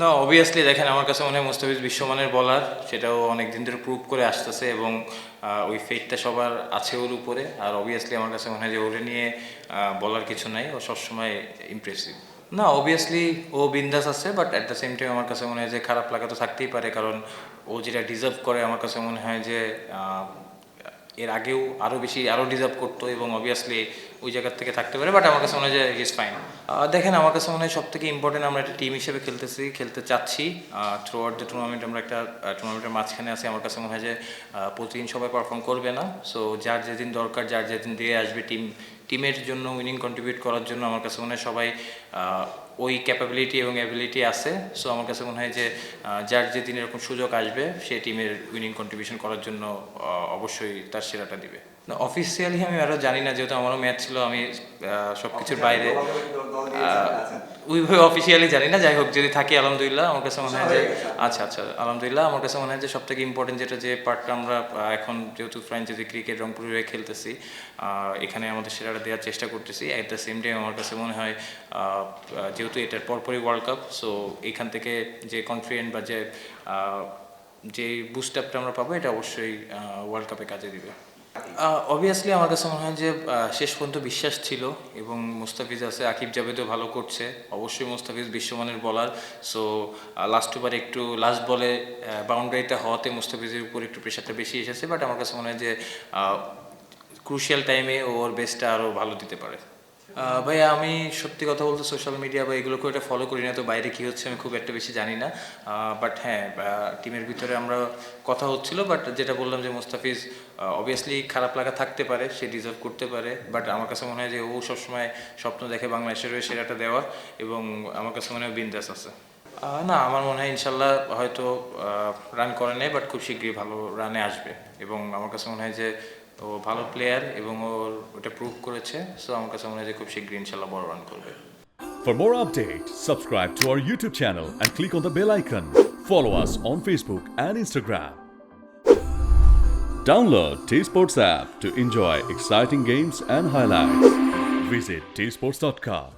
না, অবভিয়াসলি দেখেন আমার কাছে মনে হয় মুস্তাফিজ বিশ্বমানের বলার, সেটাও অনেক দিন ধরে প্রুভ করে আসতেছে এবং ওই ফেটটা সবার আছে ওর উপরে। আর অবভিয়াসলি আমার কাছে মনে হয় যে ওরে নিয়ে বলার কিছু নাই, ও সবসময় ইমপ্রেসিভ। না, অবভিয়াসলি ও বিন্দাস আছে, but at the same time আমার কাছে মনে হয় যে খারাপ লাগা তো থাকতেই পারে, কারণ ও যেটা ডিজার্ভ করে আমার কাছে মনে হয় যে এর আগেও আরও বেশি আরও ডিজার্ভ করতো এবং অবভিয়াসলি ওই জায়গার থেকে থাকতে পারে, বাট আমার কাছে মনে হয় যে ইজ ফাইন। দেখেন আমার কাছে মনে হয় সব থেকে ইম্পর্টেন্ট আমরা একটা টিম হিসেবে খেলতে চাচ্ছি। থ্রু আউট দ্য টুর্নামেন্ট আমরা একটা টুর্নামেন্টের মাঝখানে আছি। আমার কাছে মনে হয় যে প্রতিদিন সবাই পারফর্ম করবে না, সো যার যেদিন দরকার, যার যেদিন দিয়ে আসবে টিমের জন্য উইনিং কন্ট্রিবিউট করার জন্য আমার কাছে মনে হয় সবাই ওই ক্যাপাবিলিটি এবং অ্যাবিলিটি আছে। সো আমার কাছে মনে হয় যে যার যেদিন এরকম সুযোগ আসবে সে টিমের উইনিং কন্ট্রিবিউশন করার জন্য অবশ্যই তার সেরাটা দিবে। না, অফিসিয়ালি আমি আরও জানি না, যেহেতু আমারও ম্যাচ ছিল, আমি সব কিছুর বাইরে ওইভাবে অফিসিয়ালি জানি না। যাই হোক, যদি থাকি আলহামদুলিল্লাহ। আমার কাছে মনে হয় যে আচ্ছা আচ্ছা আলহামদুলিল্লাহ। আমার কাছে মনে হয় যে সবথেকে ইম্পর্টেন্ট যেটা, যে পার্টটা আমরা এখন যেহেতু ফ্র্যাঞ্চাইজি ক্রিকেট রংপুরে হয়ে খেলতেছি, এখানে আমাদের সেরাটা দেওয়ার চেষ্টা করতেছি। অ্যাট দ্য সেম টাইম আমার কাছে মনে হয় যেহেতু এটার পরপরই ওয়ার্ল্ড কাপ, সো এখান থেকে যে কনফিডেন্ট বা যে বুস্ট আপটা আমরা পাবো, এটা অবশ্যই ওয়ার্ল্ড কাপে কাজে দিবে। অবভিয়াসলি আমার কাছে মনে হয় যে শেষ পর্যন্ত বিশ্বাস ছিল এবং মুস্তাফিজ আছে, আকিব জাভেদও ভালো করছে। অবশ্যই মুস্তাফিজ বিশ্বমানের বলার, সো লাস্ট ওভারে একটু লাস্ট বলে বাউন্ডারিটা হওয়াতে মুস্তাফিজের উপর একটু প্রেশারটা বেশি এসেছে, বাট আমার কাছে মনে হয় যে ক্রুশিয়াল টাইমে ওর বেস্টটা আরও ভালো দিতে পারে। ভাই, আমি সত্যি কথা বলতে সোশ্যাল মিডিয়া বা এগুলো খুব একটা ফলো করি না, তো বাইরে কী হচ্ছে আমি খুব একটা বেশি জানি না। বাট হ্যাঁ, টিমের ভিতরে আমরা কথা হচ্ছিল, বাট যেটা বললাম যে মুস্তাফিজ অবভিয়াসলি খারাপ লাগা থাকতে পারে, সে ডিজার্ভ করতে পারে, বাট আমার কাছে মনে হয় যে ও সবসময় স্বপ্ন দেখে বাংলাদেশের হয়ে সেরাটা দেওয়ার, এবং আমার কাছে মনে হয় বিন্দাস আছে। না, আমার মনে হয় ইনশাল্লাহ হয়তো রান করে নেয়, বাট খুব শীঘ্রই ভালো রানে আসবে এবং আমার কাছে মনে হয় যে ও ভালো প্লেয়ার এবং ওটা প্রুভ করেছে। সো আমার কাছে মনে হয় যে খুব শীঘ্রই ইনশাল্লাহ বড় রান করবে। For more updates, subscribe to our YouTube channel and click on the bell icon. Follow us on Facebook and Instagram. Download T-Sports app to enjoy exciting games and highlights. Visit tsports.com.